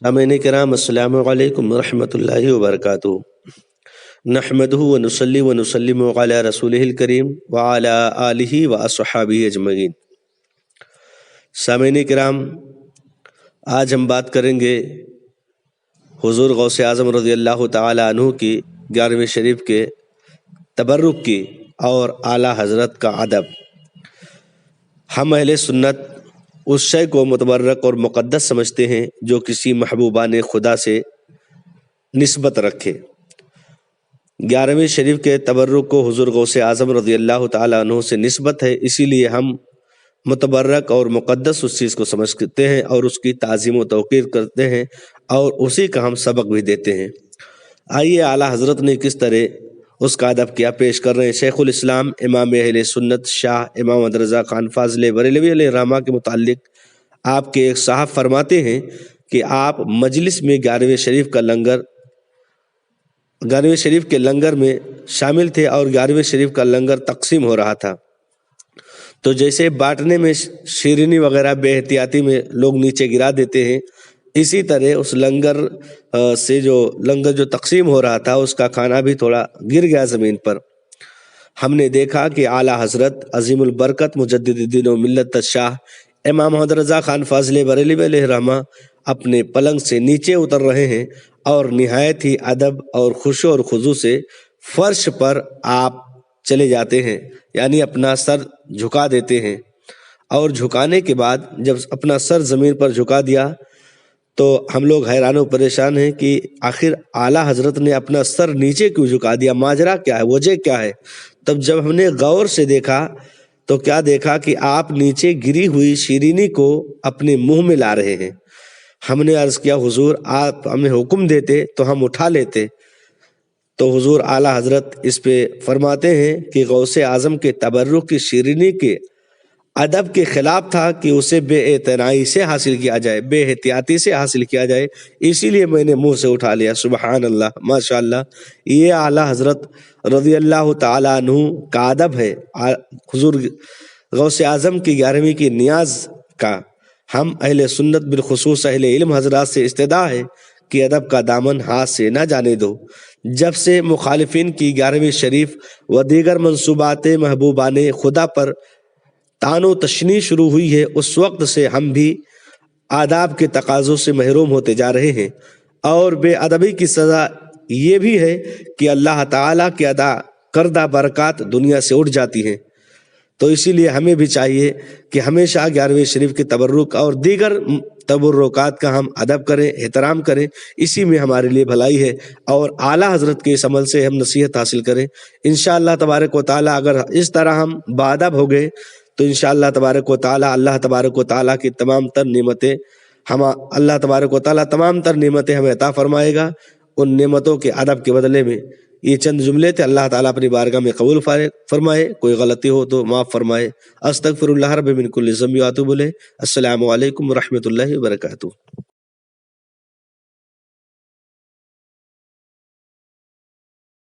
सामईन किराम अस्सलामु अलैकुम रहमतुल्लाहि व बरकातुहू नहमदुहु व नुसल्ली व नुसल्लिमु अला रसूलिहिल करीम व अला आलिहि व अस्हाबिहि अजमईन। सामईन किराम, आज हम बात करेंगे हुजूर गौसे आज़म रज़ियल्लाहु ताला अन्हु की 11वीं शरीफ के तबर्रुक की और आला हज़रत का अदब। हम अहले सुन्नत उस शय को मुतबर्रक और मुक़द्दस समझते हैं जो किसी महबूबान खुदा से निस्बत रखे। 11वीं शरीफ के तबर्रुक को हुजूर गौसे आज़म रज़ियल्लाहु ताला अन्हु से निस्बत है, इसीलिए हम मुतबर्रक और मुक़द्दस उस चीज़ को समझते हैं और उसकी ताज़ीम व तौक़ीर करते हैं और उसी का हम सबक भी देते हैं। आइए आला हज़रत ने किस तरह उसका अदब क्या पेश कर रहे हैं। शेखुल इस्लाम इमाम अहले सुन्नत शाह इमाम अहमद रज़ा खान फाज़िल बरेलवी अलैहिर्रहमा के मुताल्लिक़ आपके एक साहब फरमाते हैं कि आप मजलिस में 11वीं शरीफ के लंगर में शामिल थे और 11वीं शरीफ का लंगर तकसीम हो रहा था। तो जैसे बांटने में शीरीनी वगैरह बेहतियाती में लोग नीचे गिरा देते हैं, इसी तरह उस लंगर जो तकसीम हो रहा था उसका खाना भी थोड़ा गिर गया ज़मीन पर। हमने देखा कि आला हज़रत अज़ीमुल बरकत मुजद्दिद व मिल्लत शाह इमाम अहमद रज़ा खान फाज़िल बरेलवी अलैहिर्रहमा अपने पलंग से नीचे उतर रहे हैं और निहायत ही अदब और खुशू और खुजू से फर्श पर आप चले जाते हैं, यानी अपना सर झुका देते हैं। और झुकाने के बाद जब अपना सर ज़मीन पर झुका दिया तो हम लोग हैरान और परेशान हैं कि आखिर आला हज़रत ने अपना सर नीचे क्यों झुका दिया, माजरा क्या है, वजह क्या है। तब जब हमने गौर से देखा तो क्या देखा कि आप नीचे गिरी हुई शीरीनी को अपने मुंह में ला रहे हैं। हमने अर्ज़ किया, हुजूर आप हमें हुक्म देते तो हम उठा लेते। तो हुजूर आला हज़रत इस पे फरमाते हैं कि गौसे आज़म के तबर्रुक की शीरीनी के अदब के खिलाफ था कि उसे बेइतनाई से हासिल किया जाए, बेहतियाती से हासिल किया जाए, इसीलिए मैंने मुंह से उठा लिया। सुबहान अल्लाह, माशाअल्लाह, ये आला हज़रत रज़ियल्लाहु ताला अन्हु का अदब है। हुजूर गौसे आज़म की 11वीं की नियाज का हम अहले सुन्नत बिलखुसूस अहले इल्म हज़रात से इस्तदा है कि अदब का दामन हाथ से ना जाने दो। जब से मुखालिफिन की 11वीं शरीफ व दीगर मंसूबात महबूबाने खुदा पर तानो तशनी शुरू हुई है, उस वक्त से हम भी आदाब के तकाज़ों से महरूम होते जा रहे हैं। और बेअदबी की सज़ा ये भी है कि अल्लाह ताला के अदा करदा बरक़ात दुनिया से उठ जाती हैं। तो इसीलिए हमें भी चाहिए कि हमेशा 11वीं शरीफ के तबर्रुक और दीगर तबर्रुकात का हम अदब करें, एहतराम करें, इसी में हमारे लिए भलाई है। और आला हज़रत के इस अमल से हम नसीहत हासिल करें। इंशाअल्लाह तबारक व तआला अगर इस तरह हम बाअदब हो गए तो इंशाअल्लाह तबारक व तआला अल्लाह तबारक व तआला की तमाम तर नेमतें अल्लाह तबारक व तआला तमाम तर नेमतें हमें अता फरमाएगा। उन नेमतों के अदब के बदले में ये चंद जुमले थे। अल्लाह ताला अपनी बारगाह में कबूल फरमाए, कोई गलती हो तो माफ़ फरमाए। अस्तगफिरुल्लाह रब्बी मिन कुल्लि ज़ंबि व अतूबु इलैह। अस्सलामु अलैकुम व रहमतुल्लाहि व बरकातुहू।